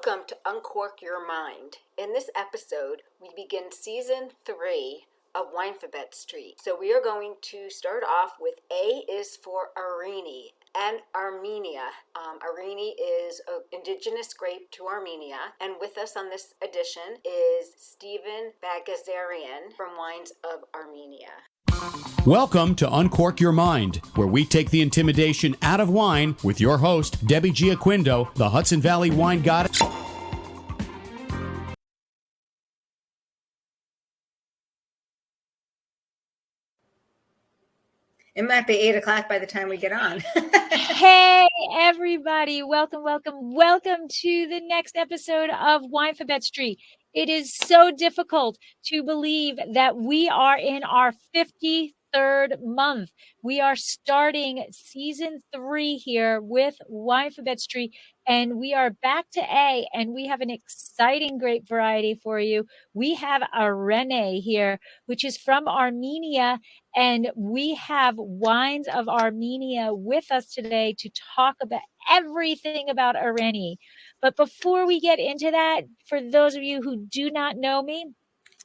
Welcome to Uncork Your Mind. In this episode, we begin Season 3 of Winephabet Street. So we are going to start off with A is for Areni and Armenia. Areni is an indigenous grape to Armenia. And with us on this edition is Stepan Baghdassarian from Wines of Armenia. Welcome to Uncork Your Mind, where we take the intimidation out of wine with your host, Debbie Giaquindo, the Hudson Valley wine goddess. It might be 8 o'clock by the time we get on. Hey, everybody. Welcome to the next episode of Winephabet Street. It is so difficult to believe that we are in our 53rd month. We are starting Season 3 here with Winephabet Street, and we are back to A, and we have an exciting grape variety for you. We have Areni here, which is from Armenia, and we have Wines of Armenia with us today to talk about everything about Areni. But before we get into that, for those of you who do not know me,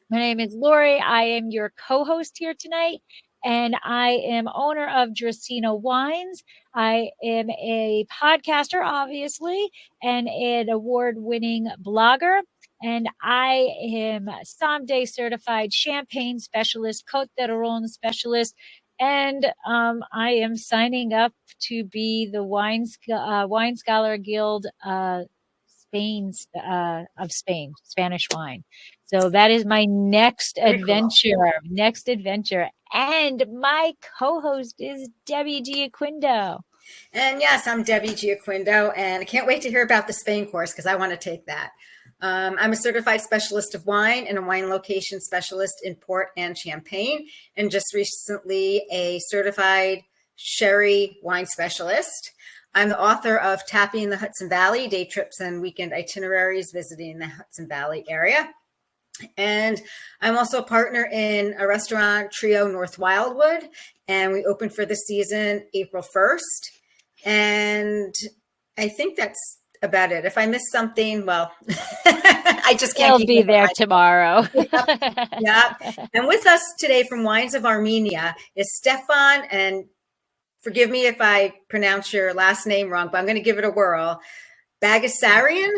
my name is Lori. I am your co-host here tonight, and I am owner of Dracena Wines. I am a podcaster, obviously, and an award-winning blogger. And I am Someday certified champagne specialist, Côte d'Aron specialist, and I am signing up to be the Wine Scholar Guild of Spain, Spanish wine. So that is my next adventure. And my co-host is Debbie Giaquindo. And yes, I'm Debbie Giaquindo, and I can't wait to hear about the Spain course because I want to take that. I'm a certified specialist of wine and a wine location specialist in port and champagne, and just recently a certified sherry wine specialist. I'm the author of Tapping the Hudson Valley, Day Trips and Weekend Itineraries Visiting the Hudson Valley Area. And I'm also a partner in a restaurant, Trio North Wildwood, and we opened for the season April 1st. And I think that's about it. If I missed something, well, I just can't. He'll be there tomorrow. Yeah. And with us today from Wines of Armenia is Stephan, and forgive me if I pronounce your last name wrong, but I'm going to give it a whirl. Baghdassarian?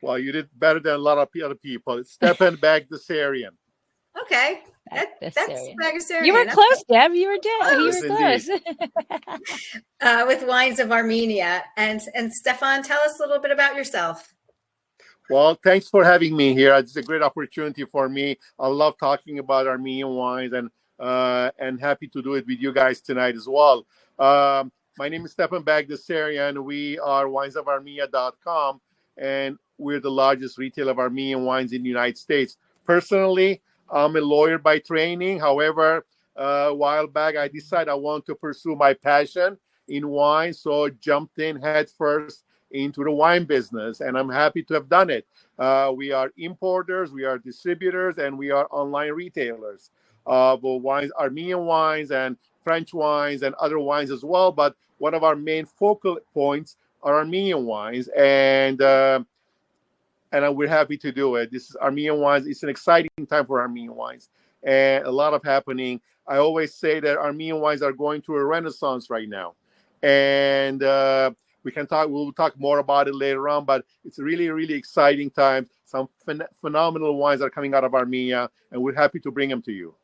Well, you did better than a lot of other people. It's Stepan Baghdassarian. Okay. That's Baghdassarian. You were close, Deb. You were close. With Wines of Armenia. And Stephan, tell us a little bit about yourself. Well, thanks for having me here. It's a great opportunity for me. I love talking about Armenian wines, and happy to do it with you guys tonight as well. My name is Stepan Baghdassarian. We are winesofarmenia.com, and we're the largest retailer of Armenian wines in the United States. Personally, I'm a lawyer by training. However, a while back, I decided I want to pursue my passion in wine, so jumped in head first into the wine business, and I'm happy to have done it. We are importers, we are distributors, and we are online retailers of wines, Armenian wines and French wines and other wines as well. But one of our main focal points are Armenian wines, and we're happy to do it. This is Armenian wines. It's an exciting time for Armenian wines, and a lot of happening. I always say that Armenian wines are going through a renaissance right now, and we'll talk more about it later on, but it's a really, really exciting time. Some phenomenal wines are coming out of Armenia, and we're happy to bring them to you.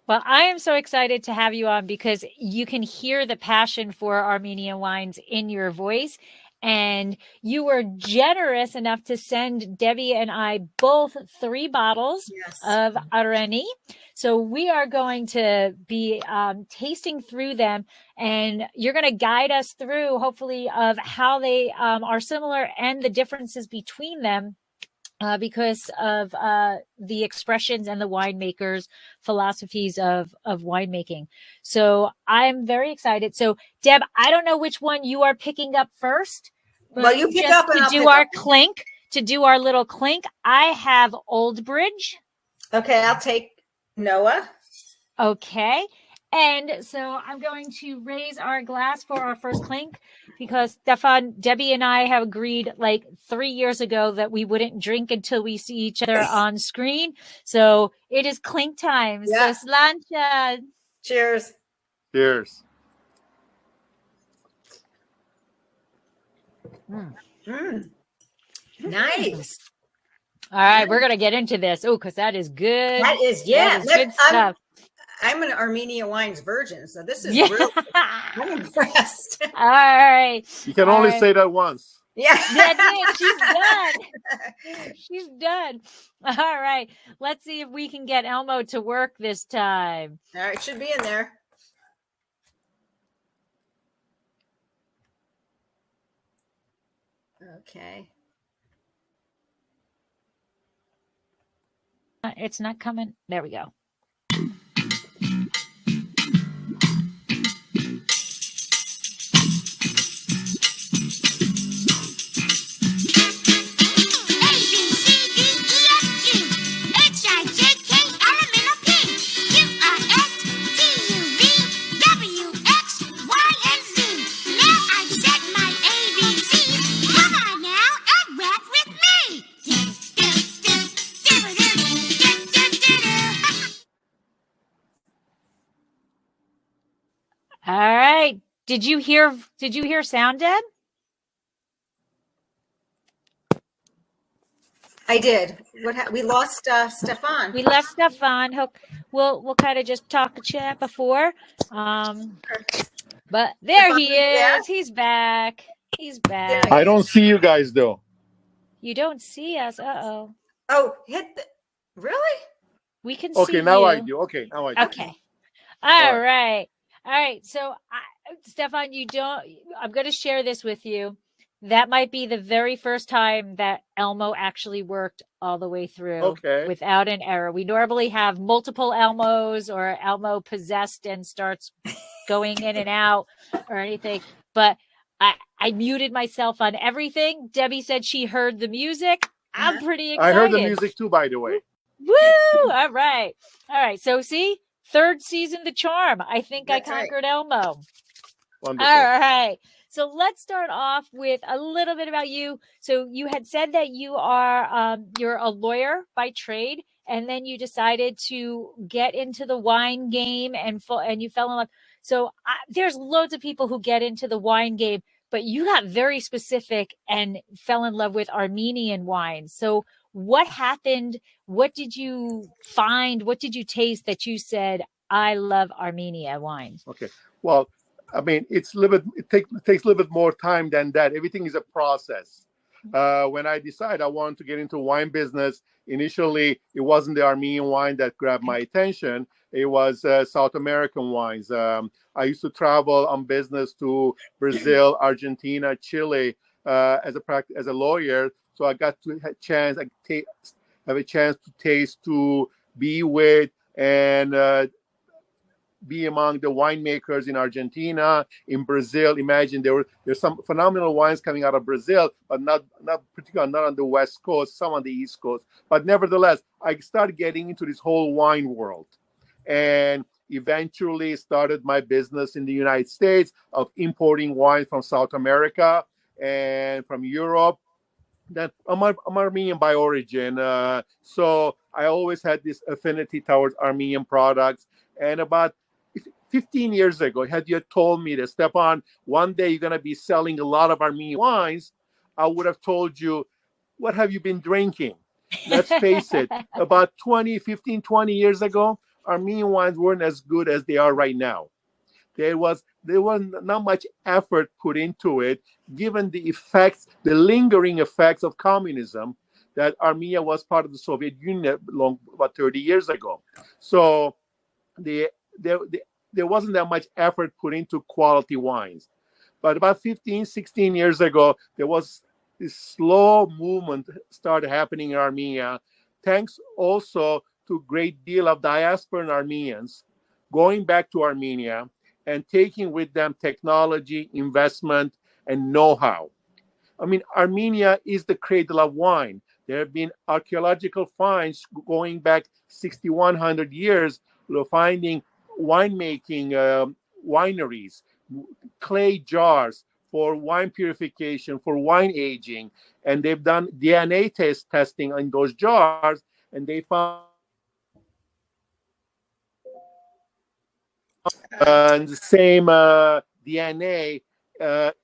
Well, I am so excited to have you on because you can hear the passion for Armenian wines in your voice. And you were generous enough to send Debbie and I both 3 bottles of Areni. So we are going to be tasting through them, and you're going to guide us through, hopefully, of how they are similar and the differences between them. Because of the expressions and the winemakers' philosophies of winemaking. So I'm very excited. So Deb, I don't know which one you are picking up first. Well, you pick up to do our clink, to do our little clink. I have Old Bridge. Okay, I'll take Noah. Okay. And so I'm going to raise our glass for our first clink because Stephan, Debbie, and I have agreed like 3 years ago that we wouldn't drink until we see each other on screen. So it is clink time. Yeah. So slancha. Cheers. Cheers. Nice. All right, we're going to get into this. Oh, because that is good. That is, yeah. That is good stuff. I'm an Armenia wines virgin, so this is really, I'm impressed. All right. You can only say that once. Yeah. That's it. She's done. She's done. All right. Let's see if we can get Elmo to work this time. All right, should be in there. Okay. It's not coming. There we go. All right. Did you hear sound, Deb? I did. We lost Stefan. We left Stephan. We'll kind of just talk a chat before. But there he is. Yeah. He's back. He's back. I don't see you guys though. You don't see us. Uh-oh. Oh, really? We can see Okay, now you. I do. Okay, now I do. Okay. All right. All right. So, Stephan, I'm going to share this with you. That might be the very first time that Elmo actually worked all the way through without an error. We normally have multiple Elmos or Elmo possessed and starts going in and out or anything. But I muted myself on everything. Debbie said she heard the music. I'm pretty excited. I heard the music too, by the way. Woo! All right. All right. So see, third season, the charm. I think That's I conquered Elmo. Wonderful. All right. So let's start off with a little bit about you. So you had said that you are you're a lawyer by trade, and then you decided to get into the wine game and you fell in love. So there's loads of people who get into the wine game, but you got very specific and fell in love with Armenian wines. So what happened? What did you find? What did you taste that you said, I love Armenia wines? Okay. Well, I mean, it takes a little bit more time than that. Everything is a process. When I decided I wanted to get into wine business, initially it wasn't the Armenian wine that grabbed my attention. It was South American wines. I used to travel on business to Brazil, Argentina, Chile as a lawyer. So I got to have a chance to taste, to be with, and be among the winemakers in Argentina, in Brazil. Imagine there's some phenomenal wines coming out of Brazil, but not particularly not on the West Coast, some on the East Coast. But nevertheless, I started getting into this whole wine world, and eventually started my business in the United States of importing wine from South America and from Europe. That I'm Armenian by origin, so I always had this affinity towards Armenian products. And about 15 years ago, had you told me that, Stephan, one day you're going to be selling a lot of Armenian wines, I would have told you, what have you been drinking? Let's face it, about 20 years ago, Armenian wines weren't as good as they are right now. There was not much effort put into it, given the lingering effects of communism, that Armenia was part of the Soviet Union about 30 years ago. So there wasn't that much effort put into quality wines. But about 16 years ago, there was this slow movement started happening in Armenia, thanks also to a great deal of diasporan Armenians going back to Armenia and taking with them technology, investment, and know-how. I mean, Armenia is the cradle of wine. There have been archaeological finds going back 6,100 years, finding winemaking wineries, clay jars for wine purification, for wine aging, and they've done DNA testing in those jars, and they found the same DNA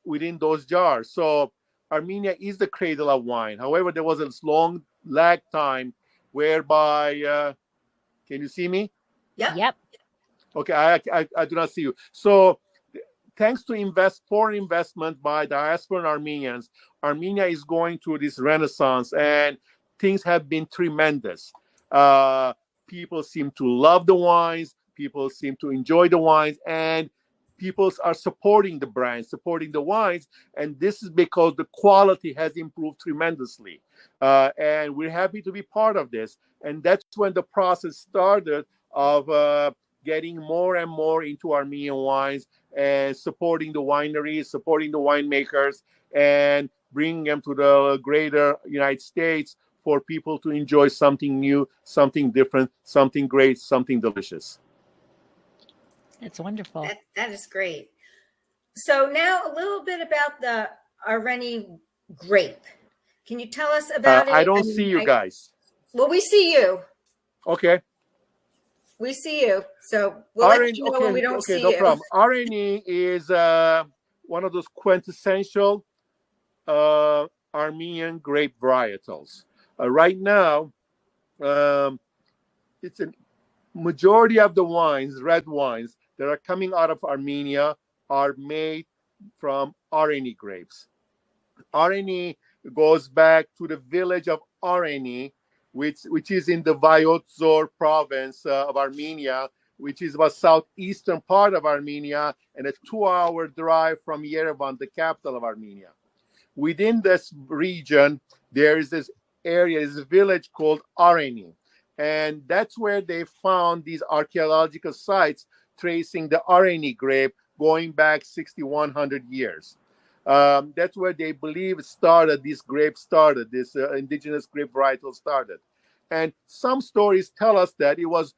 within those jars. So Armenia is the cradle of wine. However, there was a long lag time whereby, can you see me? Yep. Okay, I do not see you. So thanks to foreign investment by diasporan Armenians, Armenia is going through this renaissance, and things have been tremendous. People seem to love the wines. People seem to enjoy the wines, and people are supporting the brands, supporting the wines. And this is because the quality has improved tremendously. And we're happy to be part of this. And that's when the process started of getting more and more into Armenian wines and supporting the wineries, supporting the winemakers, and bringing them to the greater United States for people to enjoy something new, something different, something great, something delicious. That's wonderful. That is great. So now a little bit about the Areni grape. Can you tell us about it? I don't see you guys. Well, we see you. Okay. We see you. So we'll let you know when we don't see no you. problem. Areni is one of those quintessential Armenian grape varietals. Right now, it's a majority of the wines, red wines, that are coming out of Armenia are made from Areni grapes. Areni goes back to the village of Areni, which is in the Vayotzor province of Armenia, which is about southeastern part of Armenia and a 2-hour drive from Yerevan, the capital of Armenia. Within this region, there is this area, this village called Areni. And that's where they found these archaeological sites tracing the Areni grape going back 6,100 years. That's where they believe this indigenous grape varietal started. And some stories tell us that it was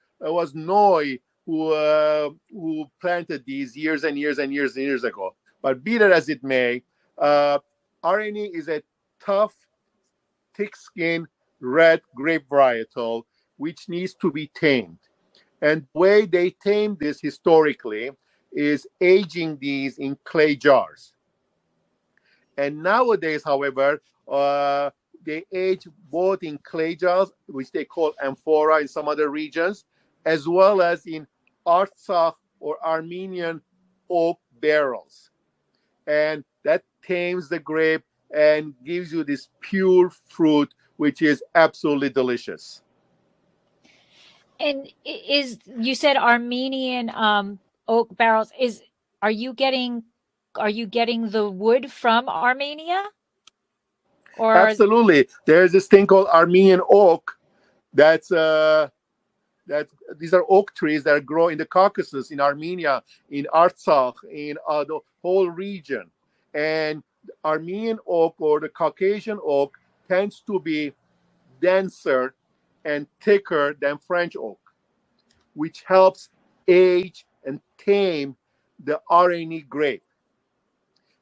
Noi who planted these years and years and years and years ago. But be that as it may, Areni is a tough, thick-skinned, red grape varietal which needs to be tamed. And the way they tame this historically is aging these in clay jars. And nowadays, however, they age both in clay jars, which they call amphora in some other regions, as well as in Artsakh or Armenian oak barrels. And that tames the grape and gives you this pure fruit, which is absolutely delicious. And you said Armenian oak barrels. Are you getting the wood from Armenia? Or absolutely, there's this thing called Armenian oak. These are oak trees that grow in the Caucasus, in Armenia, in Artsakh, in the whole region. And Armenian oak or the Caucasian oak tends to be denser and thicker than French oak, which helps age and tame the Areni grape.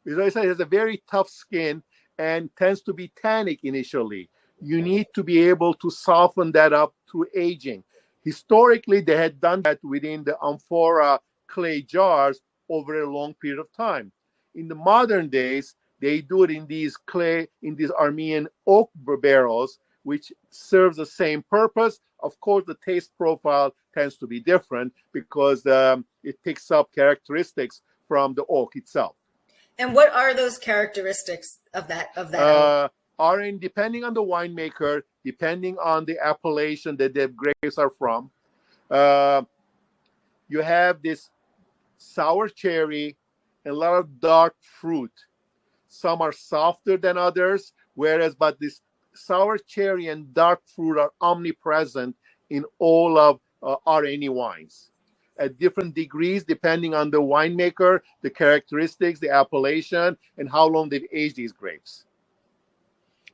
Because it has a very tough skin and tends to be tannic initially. You need to be able to soften that up through aging. Historically, they had done that within the amphora clay jars over a long period of time. In the modern days, they do it in these Armenian oak barrels, which serves the same purpose. Of course, the taste profile tends to be different because it picks up characteristics from the oak itself. And what are those characteristics of that oak? Areni, depending on the winemaker, depending on the appellation that the grapes are from, you have this sour cherry and a lot of dark fruit. Some are softer than others, but this sour cherry and dark fruit are omnipresent in all of Areni wines at different degrees, depending on the winemaker, the characteristics, the appellation, and how long they've aged these grapes.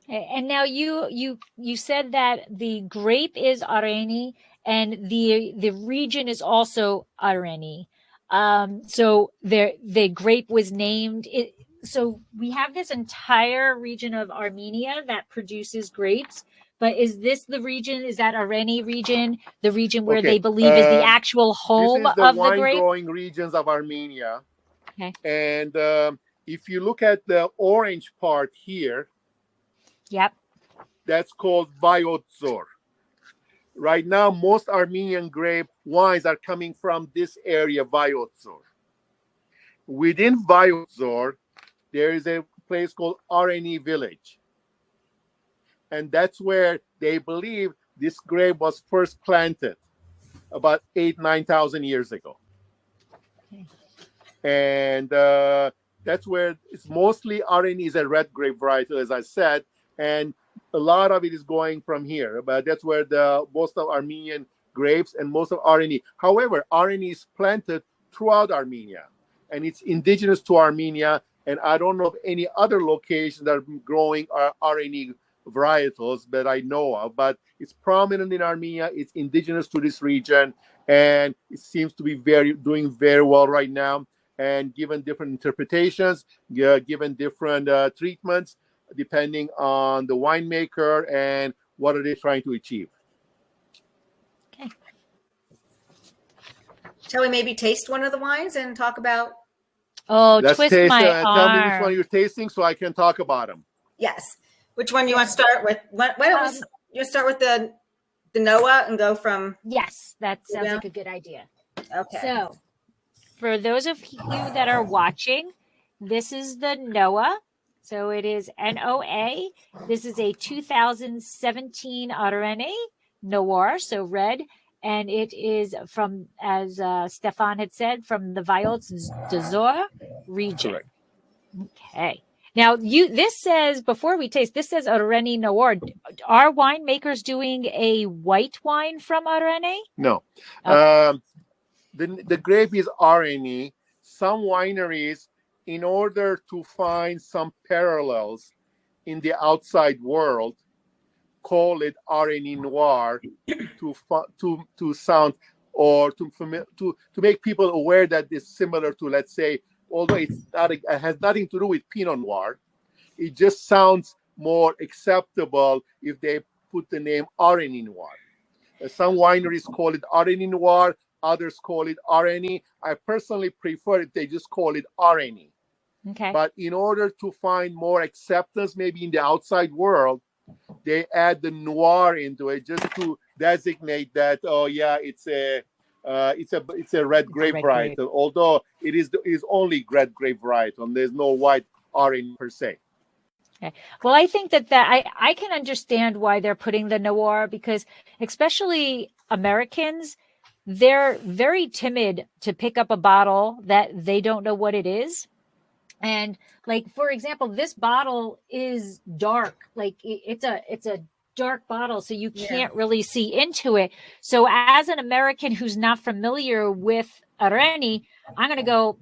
And now you said that the grape is Areni and the region is also Areni. So the grape was named. So we have this entire region of Armenia that produces grapes. But is this the region? Is that Areni region, the region where they believe is the actual home this is the of the wine grape? growing regions of Armenia. Okay. And if you look at the orange part here, Yep. that's called Viotzor. Right now, most Armenian grape wines are coming from this area, Viotzor. Within Viotzor, there is a place called Areni village. And that's where they believe this grape was first planted about 9,000 years ago. Okay. And that's where it's mostly Areni is a red grape varietal, as I said. And a lot of it is going from here, but that's where the most of Armenian grapes and most of Areni. However, Areni is planted throughout Armenia, and it's indigenous to Armenia. And I don't know of any other locations that are growing Areni varietals that I know of, but it's prominent in Armenia. It's indigenous to this region, and it seems to be doing very well right now. And given different interpretations, given different treatments, depending on the winemaker and what are they trying to achieve. Okay. Shall we maybe taste one of the wines and talk about? Oh, Let's twist taste my and tell me which one arm. you're tasting so I can talk about them. Yes. Which one do you want to start with? Why don't you start with the Noah and go from? Yes, that sounds like a good idea. Okay. So, for those of you that are watching, this is the Noah. So it is NOA. This is a 2017 Areni Noir, so red. And it is from, as Stephan had said, from the Baghdassarian region. Correct. Okay. Now, this says, before we taste, this says Areni Noir. Are winemakers doing a white wine from Areni? No. Okay. The grape is Areni. Some wineries, in order to find some parallels in the outside world, call it Areni Noir to sound or to make people aware that it's similar to, let's say, although it has nothing to do with Pinot Noir, it just sounds more acceptable if they put the name Areni Noir. Some wineries call it Areni Noir, others call it Areni. I personally prefer if they just call it Areni. Okay. But in order to find more acceptance, maybe in the outside world, they add the noir into it just to designate that, oh yeah, it's a red grape varietal. Although it is only red grape varietal, and there's no white Areni per se. Okay. Well, I think that I can understand why they're putting the noir, because especially Americans, they're very timid to pick up a bottle that they don't know what it is. And like, for example, this bottle is dark. Like it's a dark bottle, so you can't really see into it. So as an American who's not familiar with Areni, I'm going to go,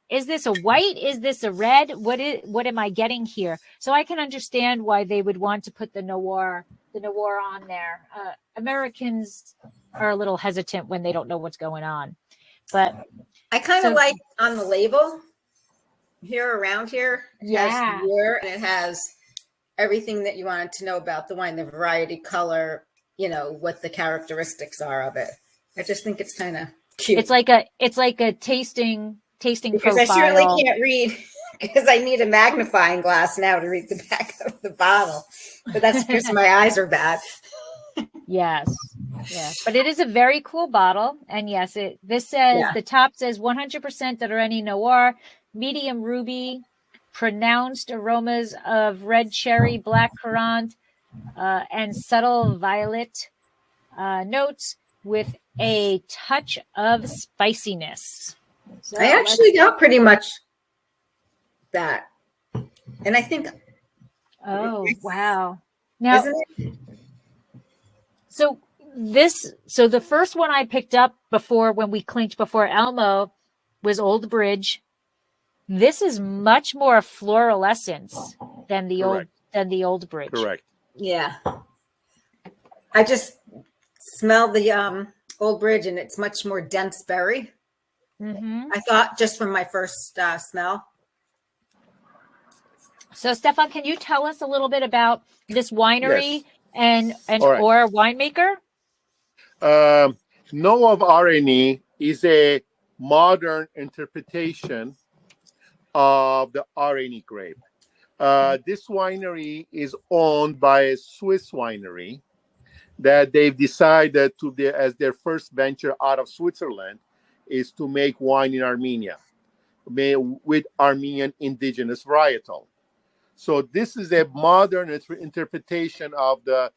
is this a white? Is this a red? What am I getting here? So I can understand why they would want to put the noir on there. Americans are a little hesitant when they don't know what's going on. But I kind of like on the label here around here. It has the year, and it has everything that you wanted to know about the wine, the variety, color, what the characteristics are of it. I just think it's kind of cute. It's like a tasting because profile. I surely can't read because I need a magnifying glass now to read the back of the bottle. But that's because my eyes are bad. Yes. But it is a very cool bottle. And yes, this says the top says 100% Areni Noir, medium ruby, pronounced aromas of red cherry, black currant, and subtle violet notes with a touch of spiciness. So I actually got pretty much that. And I think... Oh, wow. Now, isn't it? So the first one I picked up when we clinked before Elmo was Old Bridge. This is much more floral essence than the old Bridge. Correct. Yeah. I just smell the Old Bridge, and it's much more dense berry. Mm-hmm. I thought just from my first smell. So, Stephan, can you tell us a little bit about this winery Yes. and All right. or winemaker? No of Areni is a modern interpretation of the Areni grape. This winery is owned by a Swiss winery that they've decided to, as their first venture out of Switzerland, is to make wine in Armenia with Armenian indigenous varietal. So this is a modern interpretation of the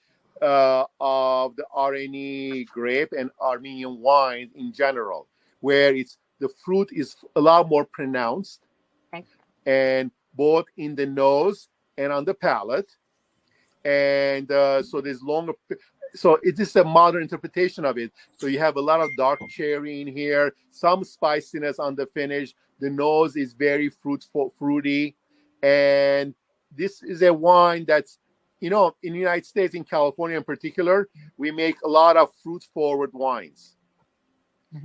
Areni grape and Armenian wine in general, where the fruit is a lot more pronounced, Okay. and both in the nose and on the palate, and so there's longer. So it is a modern interpretation of it. So you have a lot of dark cherry in here, some spiciness on the finish. The nose is very fruity, and this is a wine that's, in the United States, in California in particular, we make a lot of fruit-forward wines,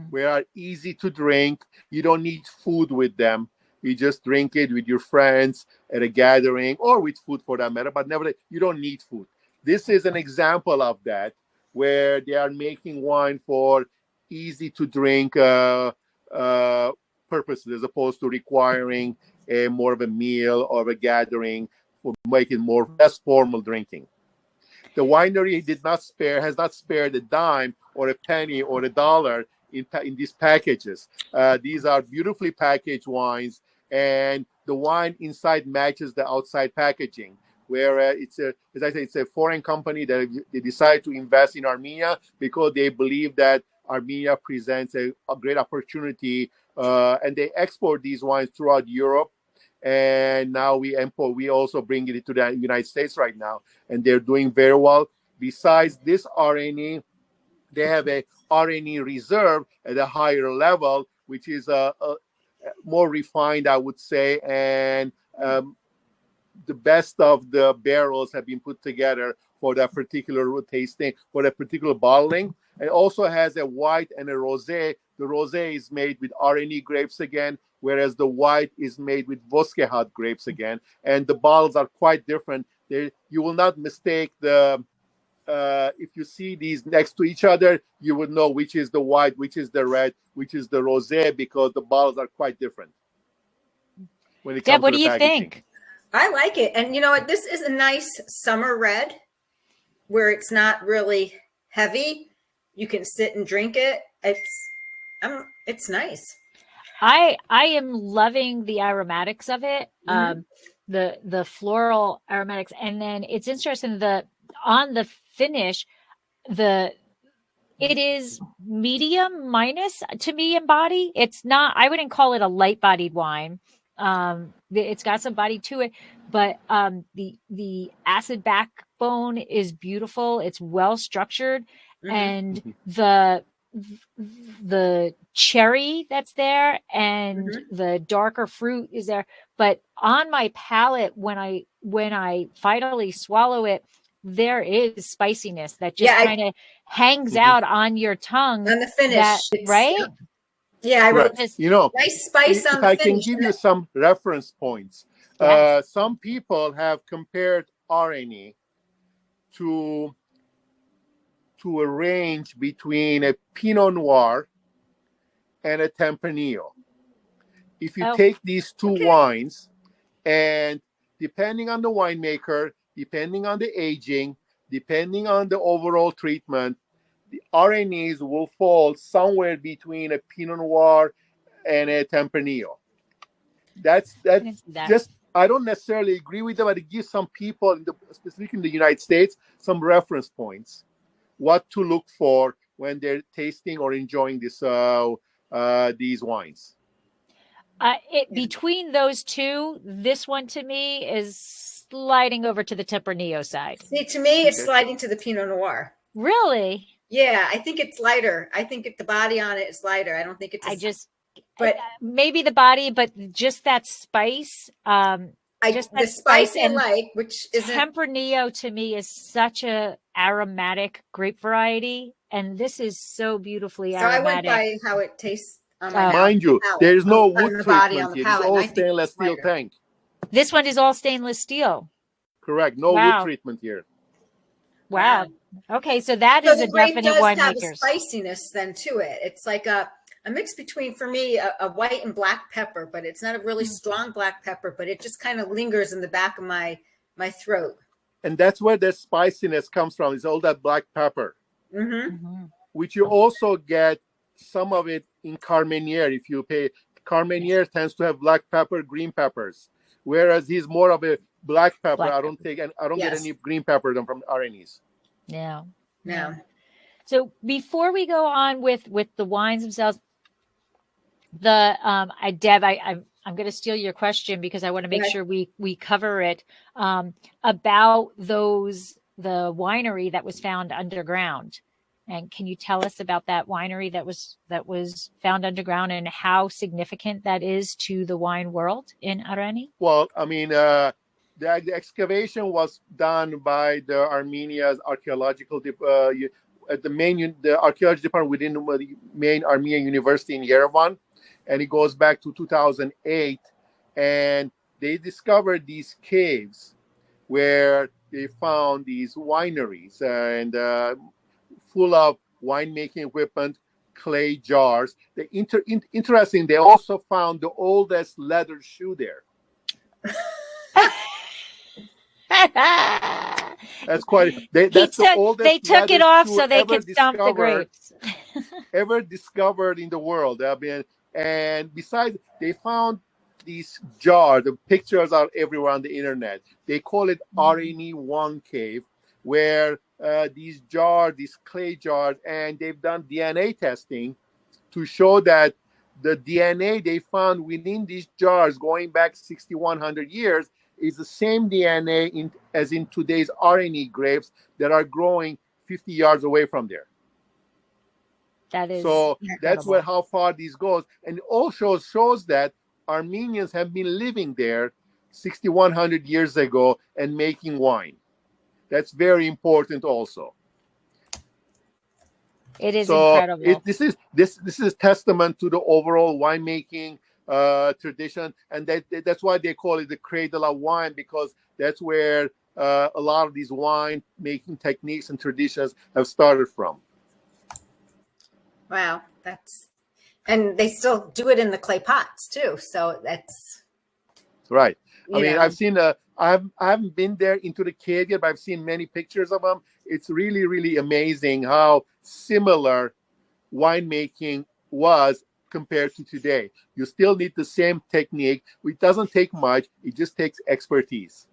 where are easy to drink. You don't need food with them. You just drink it with your friends at a gathering, or with food for that matter, but nevertheless, you don't need food. This is an example of that, where they are making wine for easy to drink purposes, as opposed to requiring more of a meal or a gathering, for making less formal drinking. The winery has not spared a dime or a penny or a dollar in these packages. These are beautifully packaged wines, and the wine inside matches the outside packaging. Where as I say, it's a foreign company that they decide to invest in Armenia because they believe that Armenia presents a great opportunity, and they export these wines throughout Europe. And now we also bring it to the United States right now, and they're doing very well. Besides this Areni, they have a Areni reserve at a higher level, which is more refined, I would say, and the best of the barrels have been put together for that particular tasting, for that particular bottling. It also has a white and a rosé. The rosé is made with Areni grapes again, whereas the white is made with Voskehat grapes again. And the bottles are quite different. You will not mistake if you see these next to each other, you would know which is the white, which is the red, which is the rosé, because the bottles are quite different when it comes Deb, what to do the you packaging. think? I like it. And you know what? This is a nice summer red where it's not really heavy. You can sit and drink it. It's nice. I am loving the aromatics of it. The floral aromatics. And then it's interesting on the finish, it is medium minus to me in body. It's not, I wouldn't call it a light bodied wine. It's got some body to it, but the acid backbone is beautiful. It's well structured, and the cherry that's there and the darker fruit is there. But on my palate, when I finally swallow it, there is spiciness that just kind of hangs out on your tongue. On the finish, right? Yeah, I wrote this. Nice spice on the I finish. can give you some reference points. Some people have compared Areni to a range between a Pinot Noir and a Tempranillo. If you take these two wines, and depending on the winemaker, depending on the aging, depending on the overall treatment, the Arenis will fall somewhere between a Pinot Noir and a Tempranillo. That's just, I don't necessarily agree with them, but it gives some people, specifically in the United States, some reference points, what to look for when they're tasting or enjoying these wines. Between those two, this one to me is sliding over to the Tempranillo side. See, to me, it's sliding to the Pinot Noir. Really? Yeah, I think it's lighter. I think the body on it is lighter. I don't think it's. But maybe the body, but just that spice. The spice I like, which is Tempranillo to me is such a aromatic grape variety, and this is so beautifully So I went aromatic. by how it tastes on my mouth. Mind you, Palate. there is no On wood the body, treatment on the here. It's palate, and all I think stainless it's steel lighter. tank. This one is all stainless steel. Correct. No wood Wow. treatment here. Wow. Okay, so that So is the a grape definite does have a winemaker's. spiciness then to it. It's like a mix between, for me, a white and black pepper, but it's not a really strong black pepper, but it just kind of lingers in the back of my throat. And that's where the spiciness comes from. It's all that black pepper, Mm-hmm. which you also get some of it in Carmenere. If you pay, Carmenere tends to have black pepper, green peppers, whereas he's more of a black pepper. Black I don't get Yes. any green pepper from Arenis. Yeah. Yeah. So before we go on with the wines themselves, Deb, I'm going to steal your question because I want to make sure we cover it about the winery that was found underground. And can you tell us about that winery that was found underground and how significant that is to the wine world in Areni? Well, I mean, the excavation was done by the Armenia's archaeological at the archaeology department within the main Armenia University in Yerevan, and it goes back to 2008, and they discovered these caves where they found these wineries and full of winemaking equipment, clay jars. Interesting, they also found the oldest leather shoe there. That's quite. They took it off so they could stomp the grapes. Ever discovered in the world. I mean, and besides, they found these jars. The pictures are everywhere on the internet. They call it Areni One Cave, where these clay jars, and they've done DNA testing to show that the DNA they found within these jars going back 6,100 years is the same DNA as in today's Areni grapes that are growing 50 yards away from there. That is so incredible. that's how far this goes. And it also shows that Armenians have been living there 6,100 years ago and making wine. That's very important also. It is incredible. This is testament to the overall winemaking tradition, and that's why they call it the cradle of wine, because that's where a lot of these wine making techniques and traditions have started from. Wow, and they still do it in the clay pots too. So that's right. I've seen I haven't been there into the cave yet, but I've seen many pictures of them. It's really, really amazing how similar winemaking was compared to today. You still need the same technique. It doesn't take much. It just takes expertise.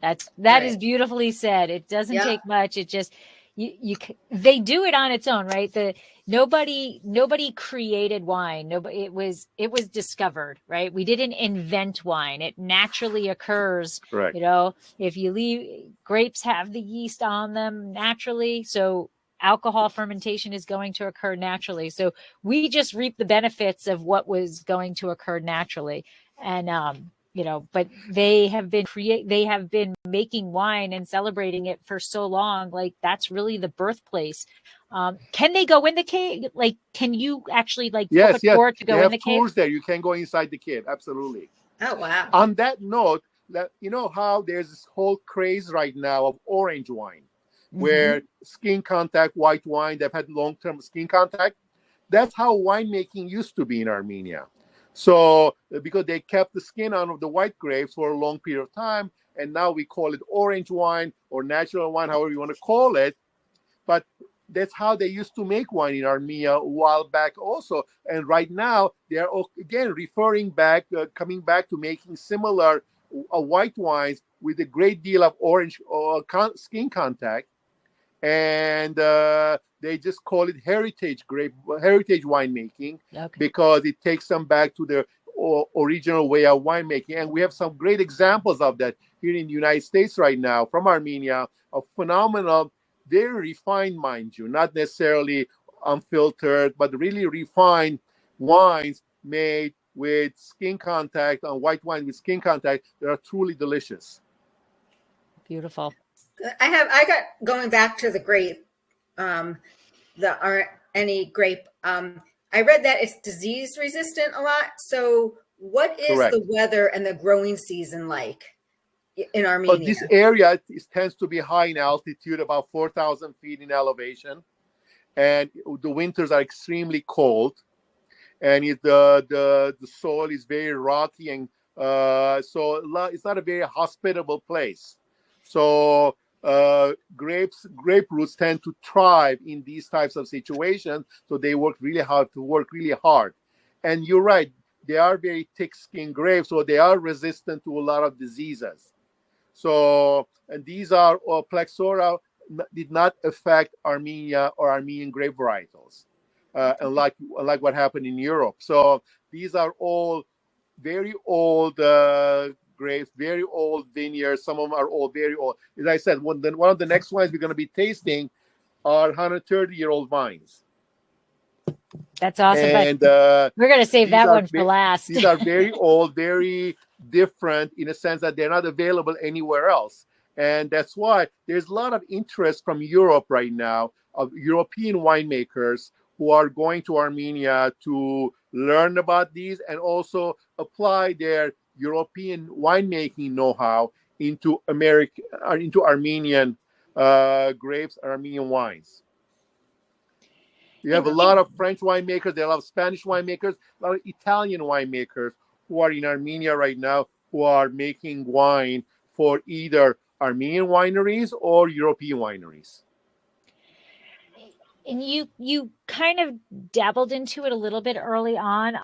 That is beautifully said. It doesn't take much. It just they do it on its own, right? Nobody created wine. It was discovered, right? We didn't invent wine. It naturally occurs. Right. You know, if you leave, grapes have the yeast on them naturally, so alcohol fermentation is going to occur naturally. So we just reap the benefits of what was going to occur naturally. And but they have been making wine and celebrating it for so long. Like, that's really the birthplace. Can they go in the cave? Like, can you actually book a tour to go in the cave? Tours there. You can go inside the cave. Absolutely. Oh, wow. On that note, you know how there's this whole craze right now of orange wine, where skin contact white wine, they've had long-term skin contact. That's how winemaking used to be in Armenia. So because they kept the skin on of the white grapes for a long period of time, and now we call it orange wine or natural wine, however you want to call it. But that's how they used to make wine in Armenia a while back also. And right now they are again coming back to making similar white wines with a great deal of orange skin contact. And they just call it heritage winemaking, because it takes them back to their original way of winemaking. And we have some great examples of that here in the United States right now from Armenia, of phenomenal, very refined, mind you, not necessarily unfiltered, but really refined wines made with skin contact, on white wine with skin contact, that are truly delicious. Beautiful. I got, going back to the grape, Areni grape. I read that it's disease resistant a lot. So what is Correct. the weather and the growing season like in But Armenia? this area tends to be high in altitude, about 4,000 feet in elevation, and the winters are extremely cold, and the soil is very rocky, and so it's not a very hospitable place. So grape roots tend to thrive in these types of situations. So they work really hard. And you're right, they are very thick-skinned grapes, so they are resistant to a lot of diseases. So, and these are Plexora did not affect Armenia or Armenian grape varietals, unlike what happened in Europe. So these are all very old grapes, very old vineyards. Some of them are all very old. As I said, one of the next wines we're going to be tasting are 130-year-old vines. That's awesome. And we're going to save that one for last. These are very old, very different in a sense that they're not available anywhere else. And that's why there's a lot of interest from Europe right now of European winemakers who are going to Armenia to learn about these and also apply their European winemaking know-how into Armenian grapes, Armenian wines. You have a lot of French winemakers, there are a lot of Spanish winemakers, a lot of Italian winemakers who are in Armenia right now who are making wine for either Armenian wineries or European wineries. And you kind of dabbled into it a little bit early on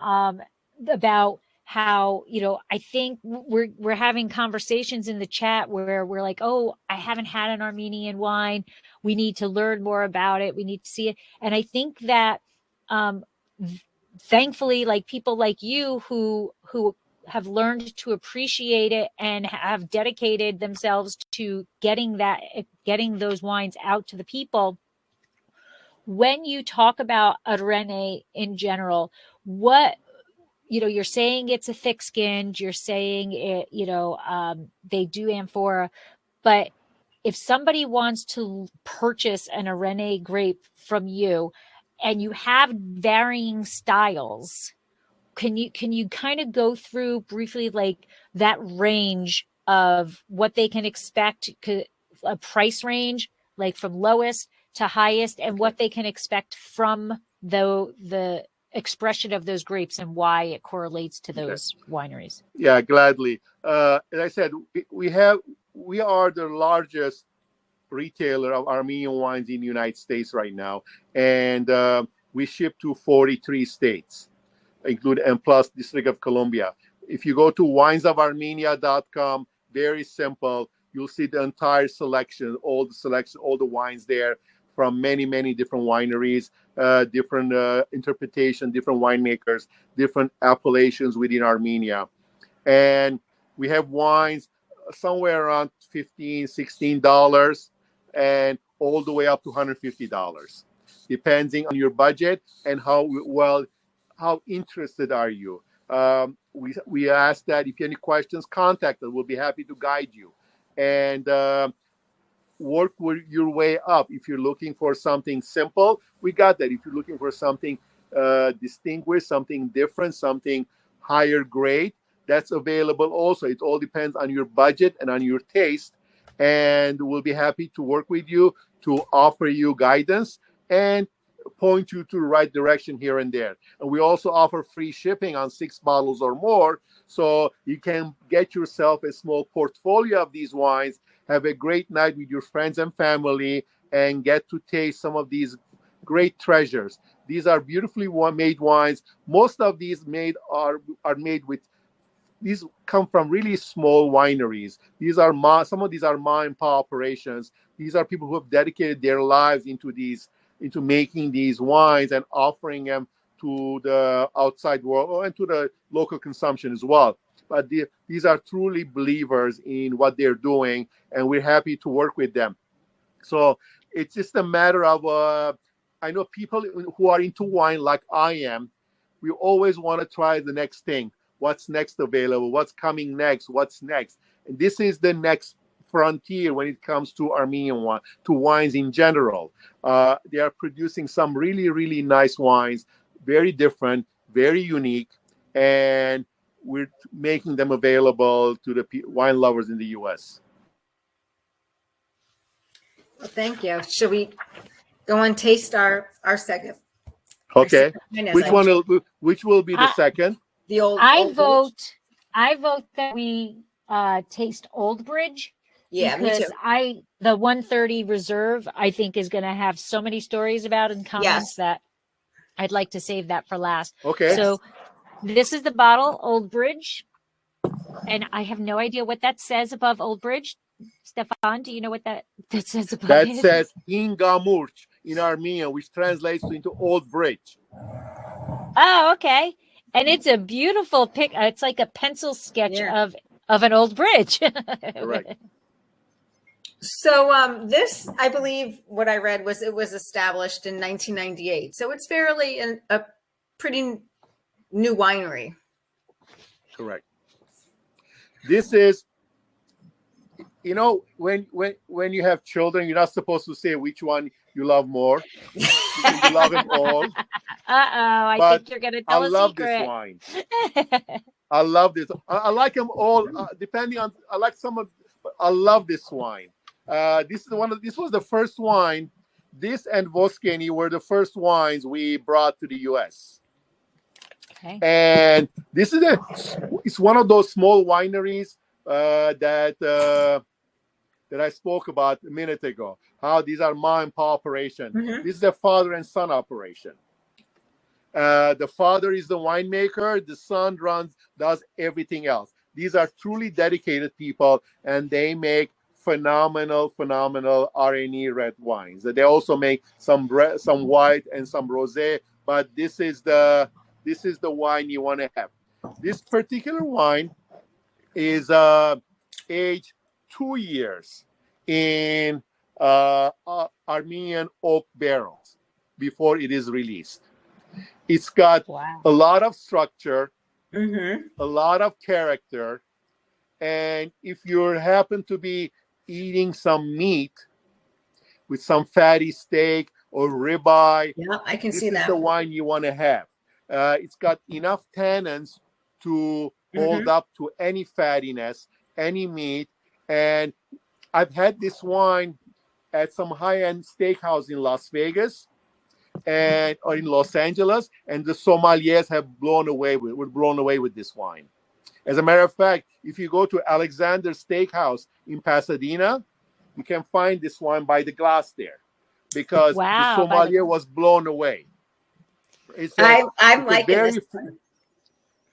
about how, I think we're having conversations in the chat where we're like, oh, I haven't had an Armenian wine. We need to learn more about it. We need to see it. And I think that thankfully, like people like you who have learned to appreciate it and have dedicated themselves to getting those wines out to the people. When you talk about Areni in general, what, you're saying it's a thick skinned, you're saying it, they do amphora, but if somebody wants to purchase an Areni grape from you and you have varying styles, can you kind of go through briefly like that range of what they can expect, a price range, like from lowest to highest, and what they can expect from the expression of those grapes and why it correlates to those wineries? Yeah, gladly. As I said, we are the largest retailer of Armenian wines in the United States right now, and we ship to 43 states, including and plus District of Columbia. If you go to winesofarmenia.com, very simple, you'll see the entire selection, all the wines there from many, many different wineries, different interpretation, different winemakers, different appellations within Armenia. And we have wines somewhere around $15, $16 and all the way up to $150, depending on your budget and how interested are you. We ask that if you have any questions, contact us. We'll be happy to guide you. And work your way up. If you're looking for something simple, we got that. If you're looking for something distinguished, something different, something higher grade, that's available also. It all depends on your budget and on your taste. And we'll be happy to work with you to offer you guidance and point you to the right direction here and there. And we also offer free shipping on 6 bottles or more. So you can get yourself a small portfolio of these wines, have a great night with your friends and family, and get to taste some of these great treasures. These are beautifully made wines. Most of these are made with, these come from really small wineries. Some of these are ma and pa operations. These are people who have dedicated their lives into making these wines and offering them to the outside world and to the local consumption as well. But these are truly believers in what they're doing, and we're happy to work with them. So it's just a matter of, I know people who are into wine like I am, we always want to try the next thing. What's next available? What's coming next? What's next? And this is the next frontier when it comes to Armenian wine, to wines in general. They are producing some really, really nice wines, very different, very unique, and we're making them available to the wine lovers in the U.S. Well, thank you. Should we go and taste our second? Okay. Our Which will be the second? The old. I vote that we taste Old Bridge. Yeah, because me too. The 130 Reserve, I think, is going to have so many stories about and comments that I'd like to save that for last. Okay. So this is the bottle, Old Bridge. And I have no idea what that says above Old Bridge. Stefan, do you know what that says above That it? says Ingamurch in Armenian, which translates into Old Bridge. Oh, okay. And it's a beautiful pic. It's like a pencil sketch of an old bridge. Correct. So this, I believe, what I read was it was established in 1998. So it's fairly a pretty new winery. Correct. This is, you know, when you have children, you're not supposed to say which one you love more. You love them all. I think you're going to tell a secret. I love this wine. I love this. I like them all. Depending on, I like some of. I love this wine. This was the first wine. This and Voskeni were the first wines we brought to the U.S. Okay. And this is it's one of those small wineries that I spoke about a minute ago. How these are mom and pop operation. Mm-hmm. This is a father and son operation. The father is the winemaker. The son does everything else. These are truly dedicated people, and they make phenomenal Areni red wines. They also make some white and some rosé, but this is the wine you want to have. This particular wine is aged 2 years in Armenian oak barrels before it is released. It's got a lot of structure, a lot of character, and if you happen to be eating some meat with some fatty steak or ribeye, I can see this is the wine you want to have. It's got enough tannins to hold up to any fattiness, any meat. And I've had this wine at some high-end steakhouse in Las Vegas or in Los Angeles, and the sommeliers were blown away with this wine. As a matter of fact, if you go to Alexander Steakhouse in Pasadena, you can find this wine by the glass there, because the sommelier was blown away. I'm liking this.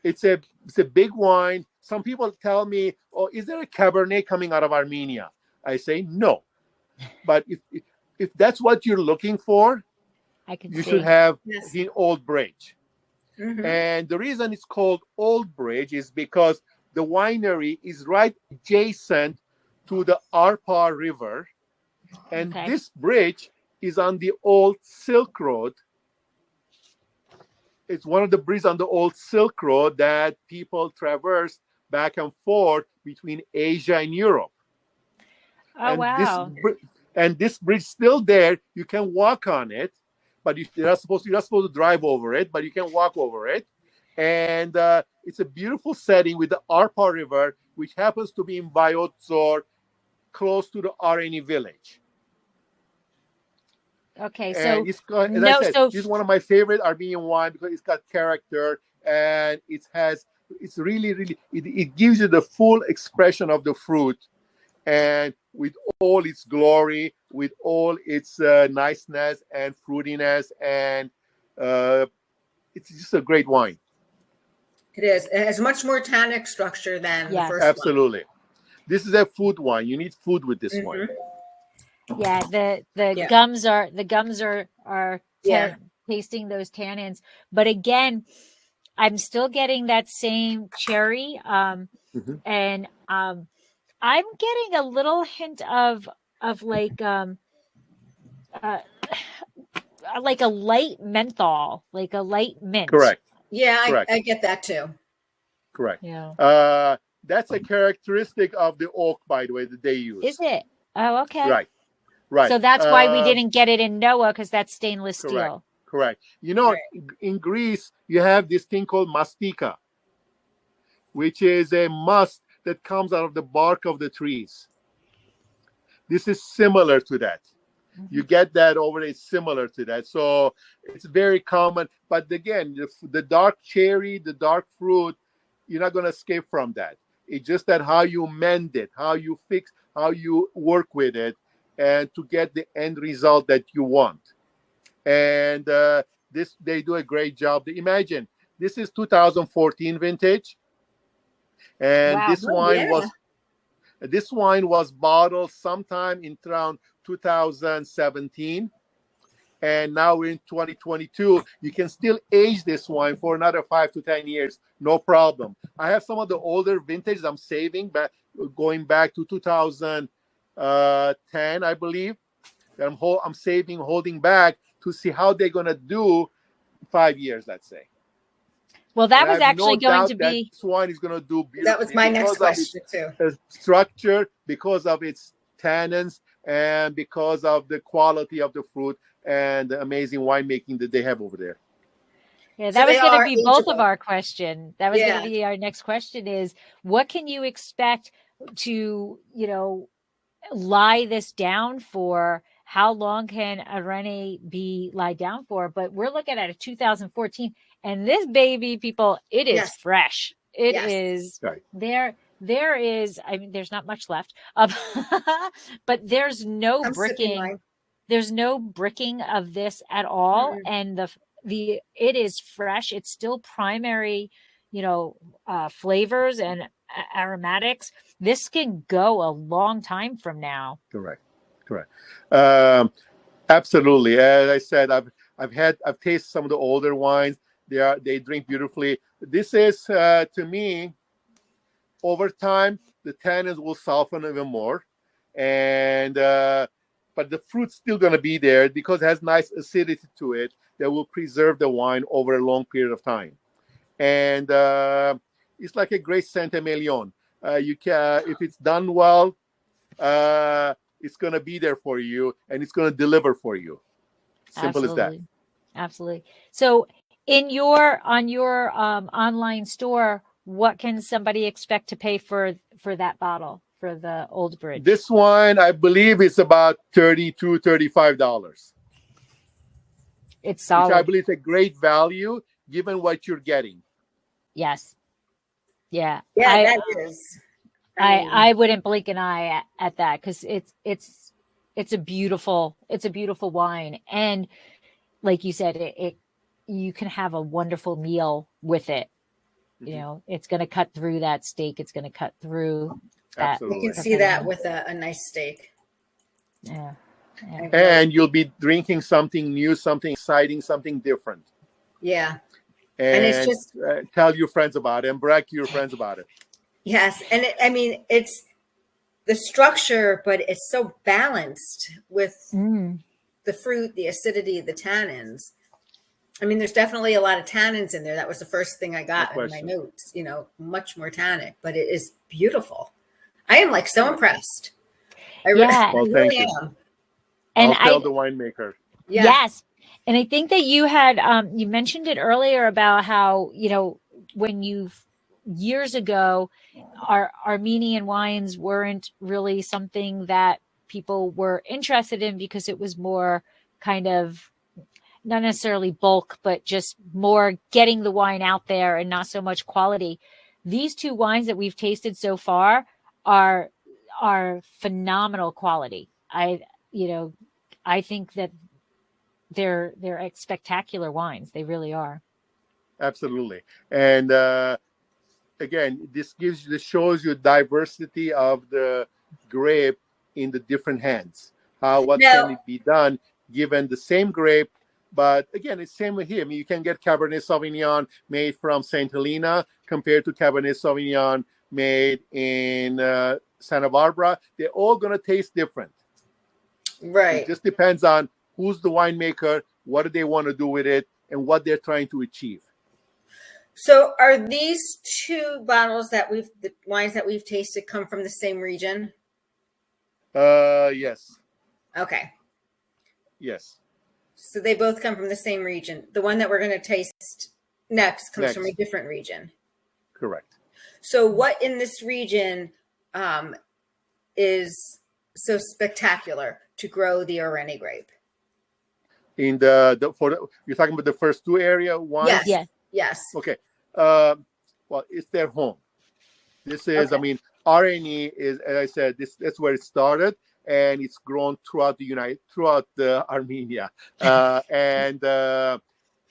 It's a big wine. Some people tell me, "Oh, is there a Cabernet coming out of Armenia?" I say no, but if that's what you're looking for, you should have the Old Bridge. And the reason it's called Old Bridge is because the winery is right adjacent to the Arpa River, and this bridge is on the old Silk Road. It's one of the bridges on the old Silk Road that people traverse back and forth between Asia and Europe. And this bridge is still there. You can walk on it, but you're not supposed to drive over it, but you can walk over it. And it's a beautiful setting with the Arpa River, which happens to be in Vayotzor, close to the Areni village. Okay, and so this is one of my favorite Armenian wine because it's got character, and it gives you the full expression of the fruit, and with all its glory, with all its niceness and fruitiness, and it's just a great wine. It is. It has much more tannic structure than the first Absolutely. One. This is a food wine. You need food with this wine. Yeah, the gums are tasting those tannins, but again, I'm still getting that same cherry, and I'm getting a little hint of like a light menthol, like a light mint. Correct. Yeah, I get that too. Correct. Yeah. That's a characteristic of the oak, by the way, that they use. Is it? Oh, okay. Right. Right. So that's why we didn't get it in Noah, because that's stainless correct. steel. Correct. You know, Right. in Greece, you have this thing called mastika, which is a must that comes out of the bark of the trees. This is similar to that. You get that over there, it's similar to that. So it's very common. But again, the dark cherry, the dark fruit, you're not going to escape from that. It's just that how you mend it, how you fix, how you work with it, and to get the end result that you want. And this, they do a great job. Imagine, this is 2014 vintage. And Wow. this wine was bottled sometime in around 2017, and now we're in 2022. You can still age this wine for another 5 to 10 years, no problem. I have some of the older vintages I'm saving, back going back to 2010, I believe. That I'm saving, holding back to see how they're gonna do 5 years, let's say. Well, that And was I have actually no going doubt to that be. this wine is gonna do beautifully. That was my next because of question too. its structure, because of its tannins, and because of the quality of the fruit and the amazing winemaking that they have over there. Yeah, So that was they going to are be both of ageable. our question. That was going Yeah. to be our next question is, what can you expect to, lie this down for? How long can Areni be lied down for? But we're looking at a 2014, and this baby, people, it is Yes. fresh. It Yes. is Right. there is, I mean, there's not much left, but there's no I'm sipping bricking. mine. There's no bricking of this at all. Mhm. And it is fresh. It's still primary, flavors and aromatics. This can go a long time from now. Correct. Absolutely. As I said, I've tasted some of the older wines. They drink beautifully. This is to me, over time, the tannins will soften even more, and but the fruit's still going to be there because it has nice acidity to it that will preserve the wine over a long period of time. And it's like a great Saint-Emilion. You can, if it's done well, it's going to be there for you, and it's going to deliver for you. Simple as that. Absolutely. So on your online store, what can somebody expect to pay for that bottle, for the Old Bridge? This wine, I believe, is about $32, $35. It's solid. Which I believe is a great value given what you're getting. Yes. Yeah. Yeah, that is. I wouldn't blink an eye at that, because it's a beautiful wine, and like you said, you can have a wonderful meal with it. Mm-hmm. It's going to cut through that steak. It's going to cut through that. Absolutely. You can see that with a nice steak. Yeah. And you'll be drinking something new, something exciting, something different. Yeah. And it's just tell your friends about it and brag to your friends about it. Yes. And it's the structure, but it's so balanced with the fruit, the acidity, the tannins. I mean, there's definitely a lot of tannins in there. That was the first thing I got in my notes, much more tannic, but it is beautiful. I am so impressed. I really am. And I'll tell the winemaker. Yeah. Yes. And I think that you had, you mentioned it earlier about how, when years ago, our Armenian wines weren't really something that people were interested in, because it was more kind of not necessarily bulk, but just more getting the wine out there and not so much quality. These two wines that we've tasted so far are phenomenal quality. I think that they're spectacular wines. They really are. Absolutely. And again, this shows you diversity of the grape in the different hands. What can it be done given the same grape? But again, it's same with here. I mean, you can get Cabernet Sauvignon made from St. Helena compared to Cabernet Sauvignon made in Santa Barbara. They're all going to taste different. Right. It just depends on who's the winemaker, what do they want to do with it, and what they're trying to achieve. So are these two bottles the wines that we've tasted come from the same region? Yes. Okay. Yes. So they both come from the same region. The one that we're going to taste next comes from a different region. Correct. So what in this region is so spectacular to grow the Areni grape? In you're talking about the first two area wines? Yes. Yes. Yes. Okay. Well, it's their home. This is, Okay. I mean, Areni is, as I said, that's where it started, and it's grown throughout the Armenia, and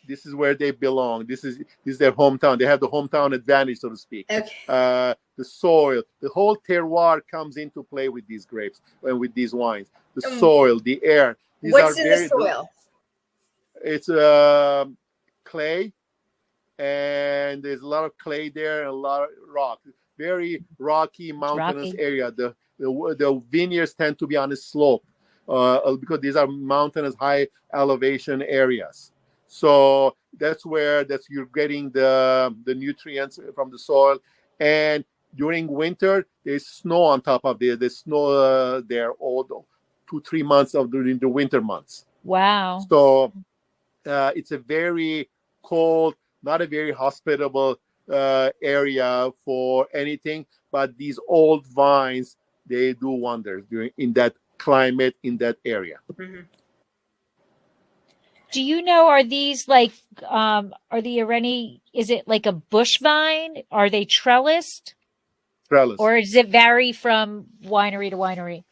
this is where they belong. This is their hometown. They have the hometown advantage, so to speak. Okay. The soil, the whole terroir comes into play with these grapes and with these wines. The soil, the air. These What's are in the soil? It's clay, and there's a lot of clay there and a lot of rock. Very rocky, mountainous area. The vineyards tend to be on a slope because these are mountainous, high elevation areas. So that's where you're getting the nutrients from the soil. And during winter, there's snow on top of there. There's snow there all 2-3 months during the winter months. Wow. So it's a very cold, not a very hospitable area for anything. But these old vines, they do wonders in that climate, in that area. Mm-hmm. Do you know, are these like, are the Areni, is it like a bush vine? Are they trellised? Trellis. Or does it vary from winery to winery?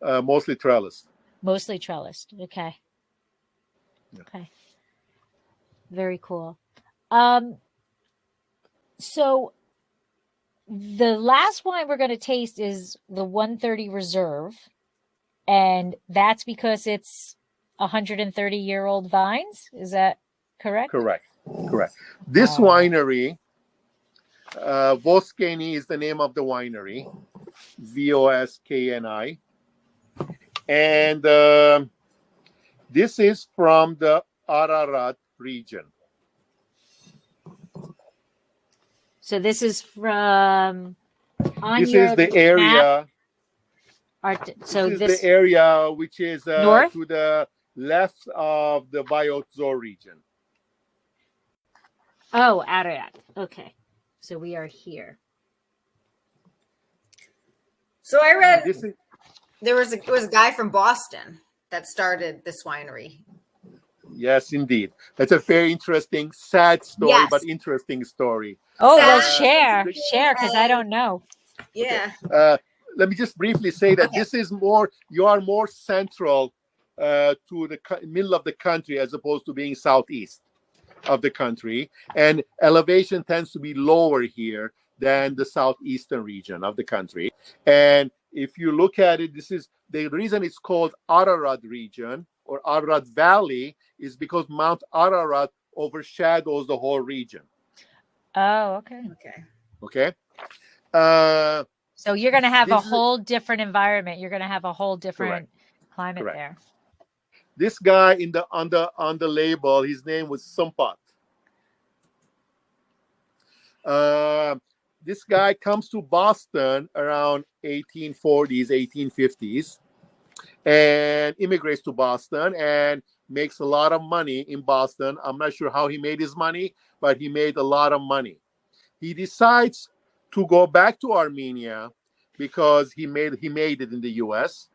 Mostly trellis. Mostly trellised. Okay. Yeah. Okay. Very cool. So the last wine we're going to taste is the 130 Reserve. And that's because it's 130-year-old vines. Is that correct? Correct. This winery, Voskeni is the name of the winery, Voskni, and this is from the Ararat region. So this is from. This is the area. So this is the area which is north? To the left of the Viotzor region. Oh, Ararat. Okay. So we are here. So I read it was a guy from Boston that started this winery. Yes, indeed. That's a very interesting, sad story, Yes. but interesting story. Oh, well, share, because I don't know. Yeah. Okay. Let me just briefly say that this is you are more central to the middle of the country as opposed to being southeast of the country. And elevation tends to be lower here than the southeastern region of the country. And if you look at it, this is the reason it's called Ararat region or Ararat Valley is because Mount Ararat overshadows the whole region. Oh, okay. Okay. So you're going to have a whole different environment. You're going to have a whole different climate there. This guy on the label, his name was Sumpat. This guy comes to Boston around 1840s, 1850s, and immigrates to Boston and makes a lot of money in Boston. I'm not sure how he made his money, but he made a lot of money. He decides to go back to Armenia because he made it in the U.S.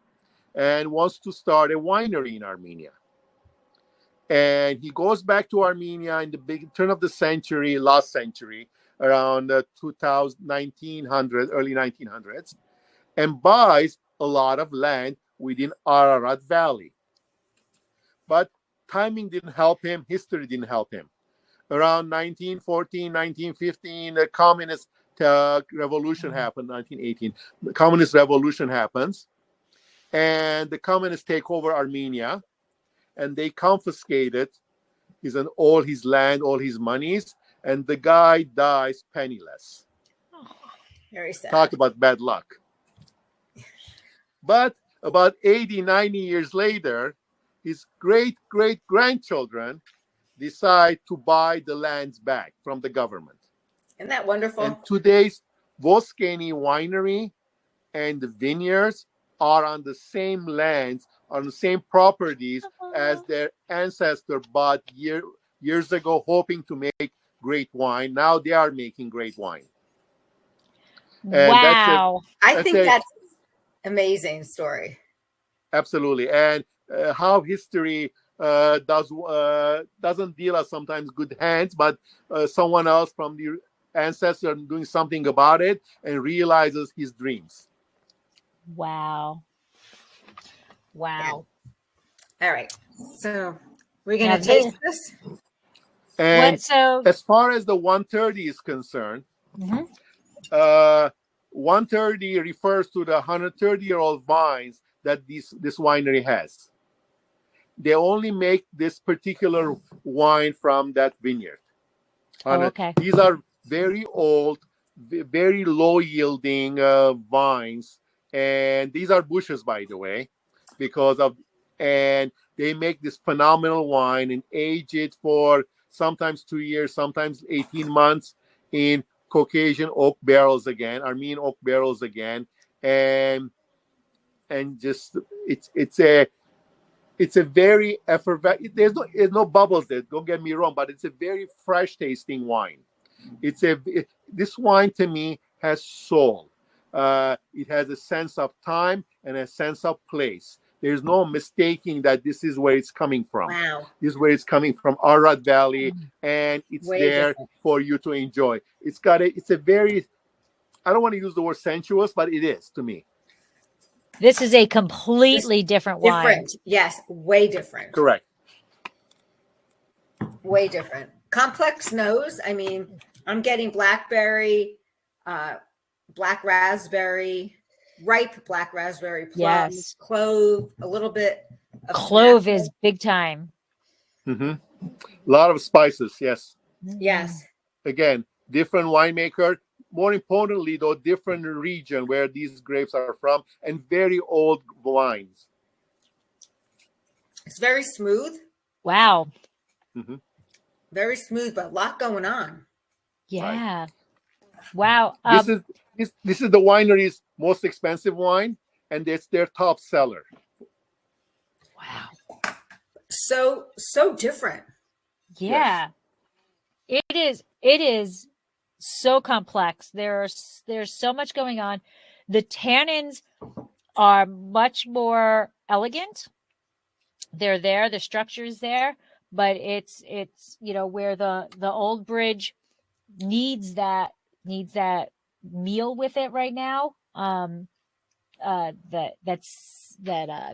and wants to start a winery in Armenia. And he goes back to Armenia in the turn of the century, last century, around 1900, early 1900s, and buys a lot of land within Ararat Valley. But timing didn't help him. History didn't help him. Around 1914, 1915, the communist revolution happened, 1918. The communist revolution happens, and the communists take over Armenia, and they confiscated all his land, all his monies, and the guy dies penniless. Oh, very sad. Talk about bad luck. But about 80, 90 years later, his great-great-grandchildren decide to buy the lands back from the government. Isn't that wonderful? And today's Voskani winery and the vineyards are on the same lands, on the same properties as their ancestor bought years ago, hoping to make great wine. Now they are making great wine. And wow. I think that's amazing story. Absolutely. And how history doesn't deal us sometimes good hands, but someone else from the ancestor doing something about it and realizes his dreams. Wow. Wow. Yeah. All right. So we're going to taste this. And as far as the 130 is concerned, 130 refers to the 130-year-old vines that this winery has. They only make this particular wine from that vineyard. Okay. These are very old, very low-yielding vines, and these are bushes, by the way, and they make this phenomenal wine and age it for sometimes 2 years, sometimes 18 months in Caucasian oak barrels again, Armenian oak barrels again, and just it's a very effervescent. There's no bubbles there. Don't get me wrong, but it's a very fresh tasting wine. This wine to me has soul. It has a sense of time and a sense of place. There's no mistaking that this is where it's coming from. Wow. This is where it's coming from, Arad Valley, and it's Way there different. for you to enjoy. It's a very, I don't want to use the word sensuous, but it is to me. This is a completely different wine. Different. Yes. Way different. Correct. Way different. Complex nose. I mean, I'm getting blackberry, black raspberry, ripe black raspberry, plums, clove, a little bit of Clove snapple. is big time. A lot of spices, yes. Yes. Again, different winemaker. More importantly, though, different region where these grapes are from, and very old wines. It's very smooth. Wow. Very smooth, but a lot going on. Yeah. Right. Wow. This is the winery's most expensive wine, and it's their top seller. Wow. So different. Yeah. Yes. It is so complex. There's so much going on. The tannins are much more elegant. They're there, the structure is there, but it's where the old bridge needs that meal with it right now. That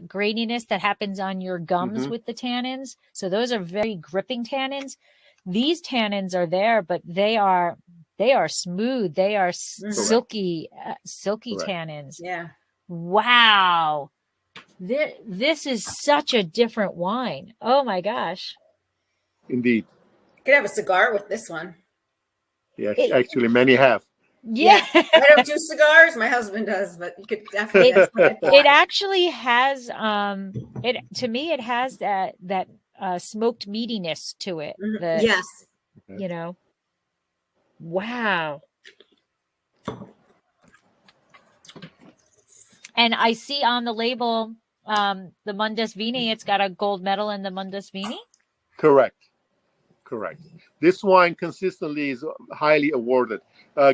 graininess that happens on your gums with the tannins. So those are very gripping tannins. These tannins are there, but they are smooth. They are silky tannins. Yeah. Wow. This is such a different wine. Oh my gosh. Indeed. You could have a cigar with this one. Yes, actually many have. Yeah. I don't do cigars. My husband does, but you could definitely. It actually has to me it has that smoked meatiness to it. Yes. Wow. And I see on the label the Mundus Vini, it's got a gold medal in the Mundus Vini. Correct. This wine consistently is highly awarded.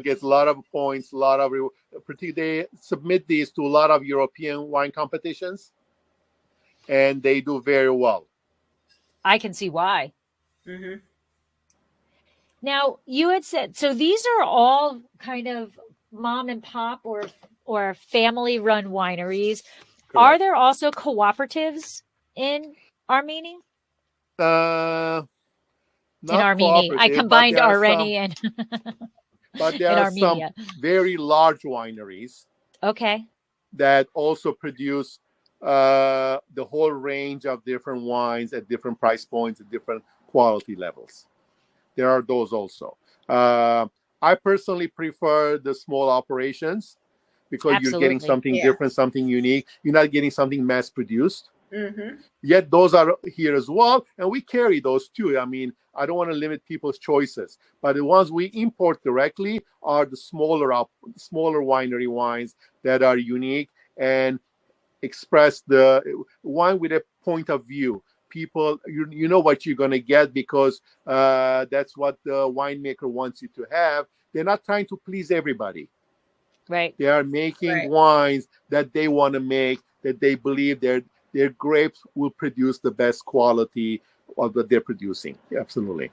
Gets a lot of points, they submit these to a lot of European wine competitions, and they do very well. I can see why. Now, you had said, so these are all kind of mom and pop or family run wineries. Correct. Are there also cooperatives in Armenia? Not in Armenia. I combined Areni and but there are some very large wineries. Okay. That also produce the whole range of different wines at different price points, at different quality levels. There are those also. I personally prefer the small operations because you're getting something different, something unique. You're not getting something mass produced. Mm-hmm. Yet those are here as well, and we carry those too. I mean, I don't want to limit people's choices, but the ones we import directly are the smaller winery wines that are unique and express the wine with a point of view. People, you know what you're going to get because that's what the winemaker wants you to have. They're not trying to please everybody. Right. They are making wines that they want to make, that they believe their grapes will produce the best quality of what they're producing. Yeah, absolutely.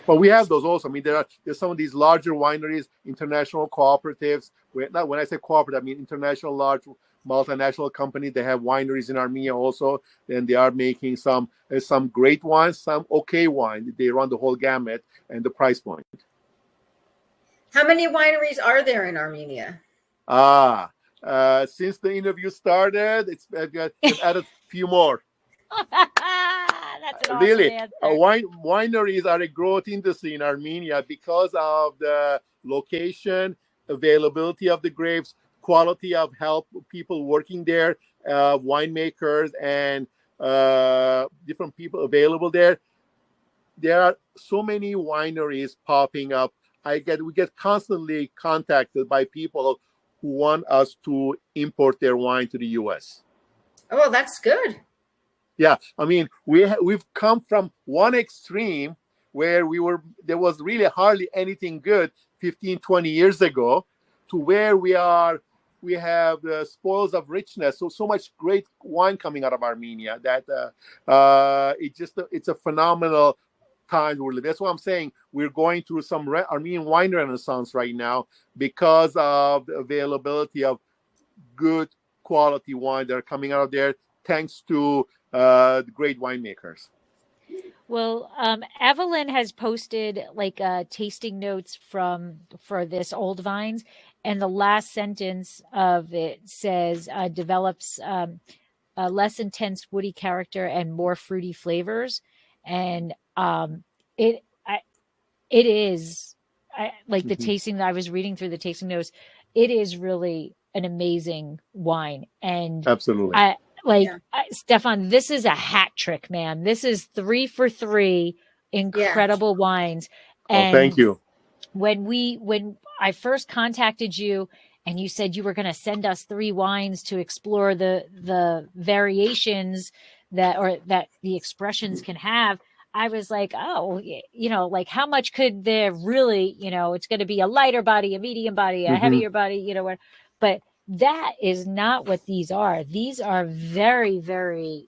But we have those also. I mean, there's some of these larger wineries, international cooperatives. When I say cooperative, I mean international large multinational companies. They have wineries in Armenia also, and they are making some great wines, some okay wine. They run the whole gamut and the price point. How many wineries are there in Armenia? Since the interview started, it's added a few more. That's an awesome Really, answer. wineries are a growth industry in Armenia because of the location, availability of the grapes, quality of help, people working there, winemakers, and different people available there. There are so many wineries popping up. We get constantly contacted by people who want us to import their wine to the U.S. Oh, well, that's good. Yeah, I mean, we've come from one extreme where there was really hardly anything good 15, 20 years ago to where we have the spoils of richness. So much great wine coming out of Armenia that it's a phenomenal time we're living. That's why I'm saying we're going through some Armenian wine renaissance right now because of the availability of good quality wine that are coming out of there, thanks to the great winemakers. Well, Evelyn has posted like tasting notes for this Old Vines, and the last sentence of it says develops a less intense woody character and more fruity flavors, and it is like the tasting that I was reading through the tasting notes. It is really an amazing wine, and absolutely. Stephan, this is a hat trick, man. This is 3 for 3 incredible wines. And thank you. When I first contacted you and you said you were going to send us 3 wines to explore the variations that the expressions can have, I was like, oh, like how much could there really, it's going to be a lighter body, a medium body, a heavier body, but that is not what these are. These are very, very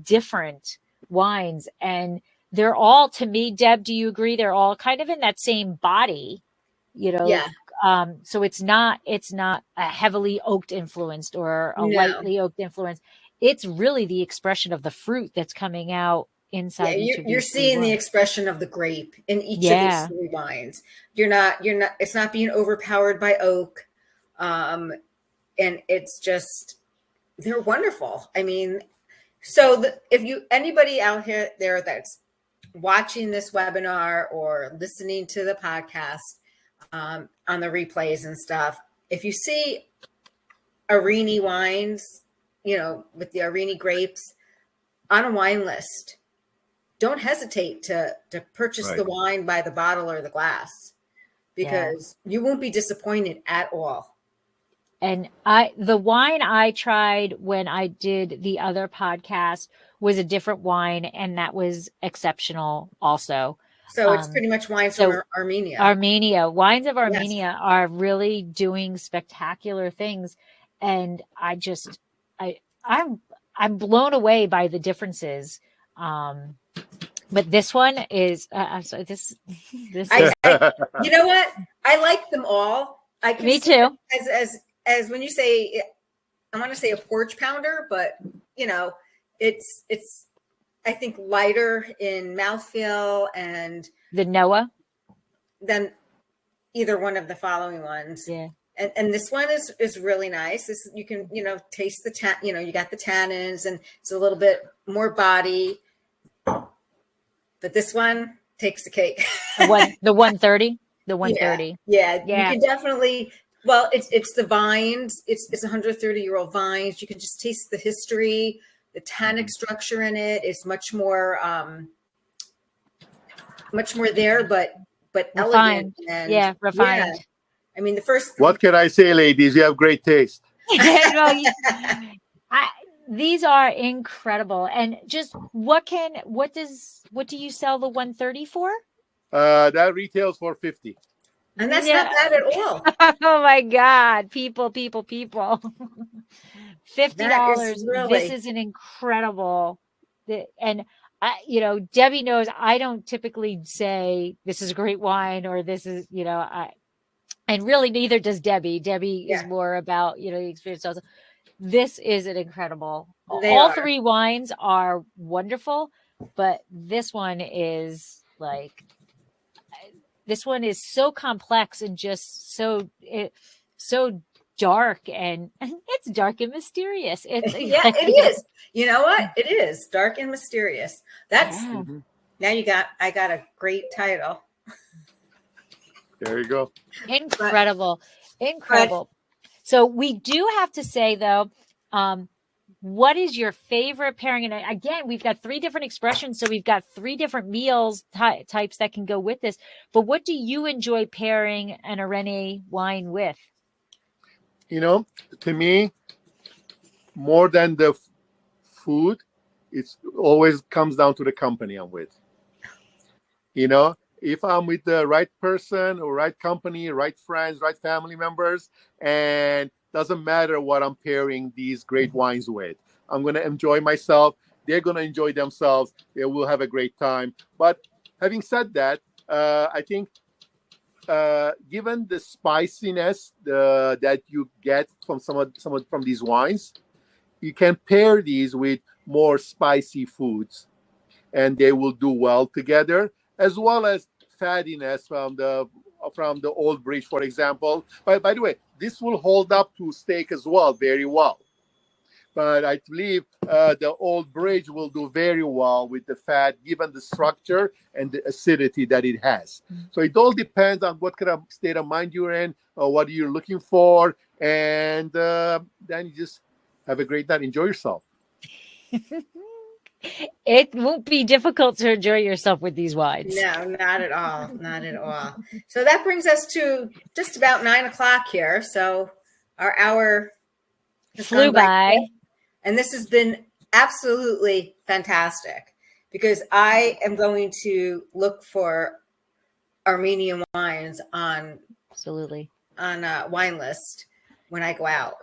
different wines. And they're all, to me, Deb, do you agree? They're all kind of in that same body, Yeah. So it's not a heavily oaked influenced or a lightly oaked influence. It's really the expression of the fruit that's coming out inside. You're seeing the expression of the grape in each of these 3 wines. You're not, it's not being overpowered by oak. And it's just, they're wonderful. I mean, so anybody out there that's watching this webinar or listening to the podcast on the replays and stuff, if you see Areni wines, with the Areni grapes on a wine list, don't hesitate to purchase the wine by the bottle or the glass, because you won't be disappointed at all. And the wine I tried when I did the other podcast was a different wine, and that was exceptional also. So it's pretty much wines from Armenia. Wines of Armenia are really doing spectacular things. And I'm blown away by the differences. But this one is, I'm sorry, this you know what? I like them all. Me too. As when you say, I want to say a porch pounder, but it's I think lighter in mouthfeel and the Noah than either one of the following ones. Yeah. And this one is really nice. This, you can, taste the you got the tannins, and it's a little bit more body, but this one takes the cake. The 130, the 130. Yeah. You can definitely, well, it's the vines. It's 130-year-old vines. You can just taste the history, The tannic structure in it is much more there, but Refined. elegant and Refined. Yeah. I mean, the first. What can I say, ladies? You have great taste. Well, these are incredible. And just what do you sell the 130 for? That retails for 50. And that's not bad at all. Oh my God. People. $50. Really... This is an incredible. And Debbie knows I don't typically say this is a great wine or this is, and really neither does Debbie. Debbie is more about, the experience also. This is an incredible. All three wines are wonderful, but this one is so complex and just so dark, and it's dark and mysterious. It's it is. You know what? It is dark and mysterious. That's now I got a great title. There you go. Incredible. So we do have to say though, what is your favorite pairing? And again, we've got 3 different expressions. So we've got 3 different meals types that can go with this. But what do you enjoy pairing an Areni wine with? To me, more than the food, it's always comes down to the company I'm with. If I'm with the right person or right company, right friends, right family members, and doesn't matter what I'm pairing these great wines with, I'm going to enjoy myself. They're going to enjoy themselves. They will have a great time. But having said that, I think given the spiciness that you get from some from these wines, you can pair these with more spicy foods, and they will do well together, as well as fattiness from the old bridge, for example. By the way, this will hold up to steak as well very well. But I believe the old bridge will do very well with the fat, given the structure and the acidity that it has. So it all depends on what kind of state of mind you're in, or what you're looking for, and then you just have a great night. Enjoy yourself. It won't be difficult to enjoy yourself with these wines. No, not at all. Not at all. So that brings us to just about 9:00 here. So our hour flew by. And this has been absolutely fantastic, because I am going to look for Armenian wines on a wine list when I go out.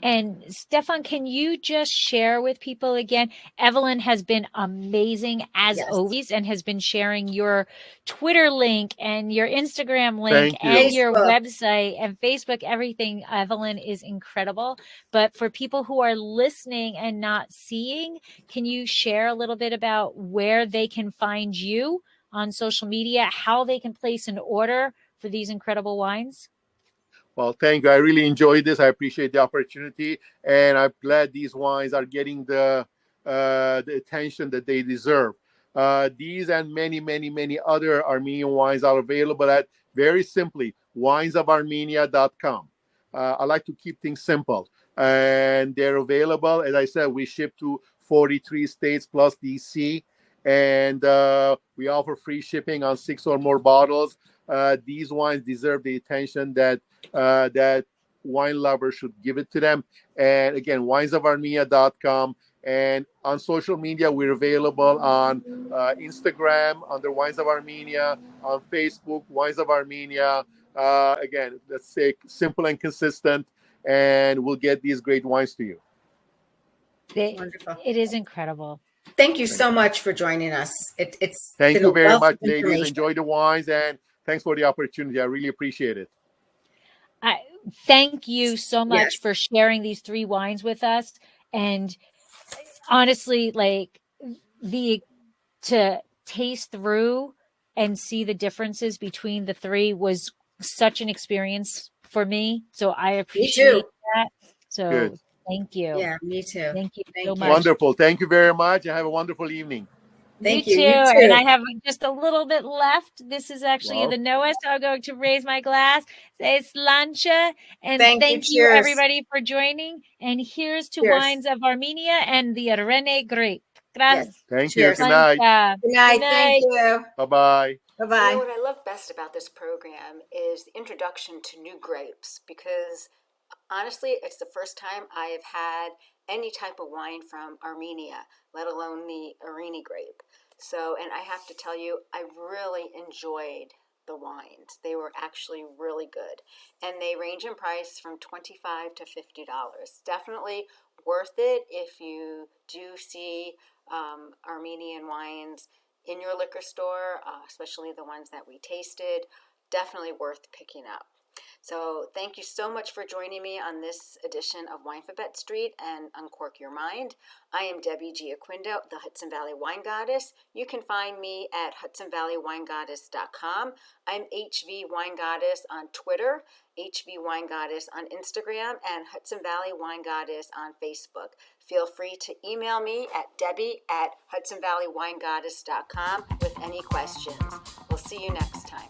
And Stephan, can you just share with people again? Evelyn has been amazing as always, and has been sharing your Twitter link and your Instagram link and your website and Facebook, everything. Evelyn is incredible. But for people who are listening and not seeing, can you share a little bit about where they can find you on social media, how they can place an order for these incredible wines? Well, thank you. I really enjoyed this. I appreciate the opportunity, and I'm glad these wines are getting the attention that they deserve. These and many, many, many other Armenian wines are available at, very simply, winesofarmenia.com. I like to keep things simple, and they're available. As I said, we ship to 43 states plus DC, and we offer free shipping on 6 or more bottles. These wines deserve the attention that wine lovers should give it to them. And again, winesofarmenia.com. And on social media, we're available on Instagram under Wines of Armenia, on Facebook, Wines of Armenia. Again, let's say simple and consistent, and we'll get these great wines to you. Wonderful. It is incredible. Thank you so much for joining us. Thank you very much, ladies. Enjoy the wines, and thanks for the opportunity. I really appreciate it. Thank you so much for sharing these 3 wines with us. And honestly, to taste through and see the differences between the 3 was such an experience for me. So I appreciate that. So Thank you. Yeah, me too. Thank you so much. Wonderful. Thank you very much, and have a wonderful evening. Thank You you. too. You And too. I have just a little bit left. This is actually Wow. the Noah, so I'm going to raise my glass. Say slancha. And Thank you. thank you, Cheers. everybody, for joining. And here's to Cheers. wines of Armenia and the Areni Grape. Yes. Gracias. Thank you. Cheers. Good night. Slancha. Good night. Good Thank night. you. Bye-bye. Bye-bye. You know what I love best about this program is the introduction to new grapes, because honestly, it's the first time I have had any type of wine from Armenia, let alone the Areni grape. So, and I have to tell you, I really enjoyed the wines. They were actually really good. And they range in price from $25 to $50. Definitely worth it if you do see Armenian wines in your liquor store, especially the ones that we tasted. Definitely worth picking up. So thank you so much for joining me on this edition of Winephabet Street and Uncork Your Mind. I am Debbie Giaquindo, the Hudson Valley Wine Goddess. You can find me at hudsonvalleywinegoddess.com. I'm HV Wine Goddess on Twitter, HV Wine Goddess on Instagram, and Hudson Valley Wine Goddess on Facebook. Feel free to email me at debbie@hudsonvalleywinegoddess.com with any questions. We'll see you next time.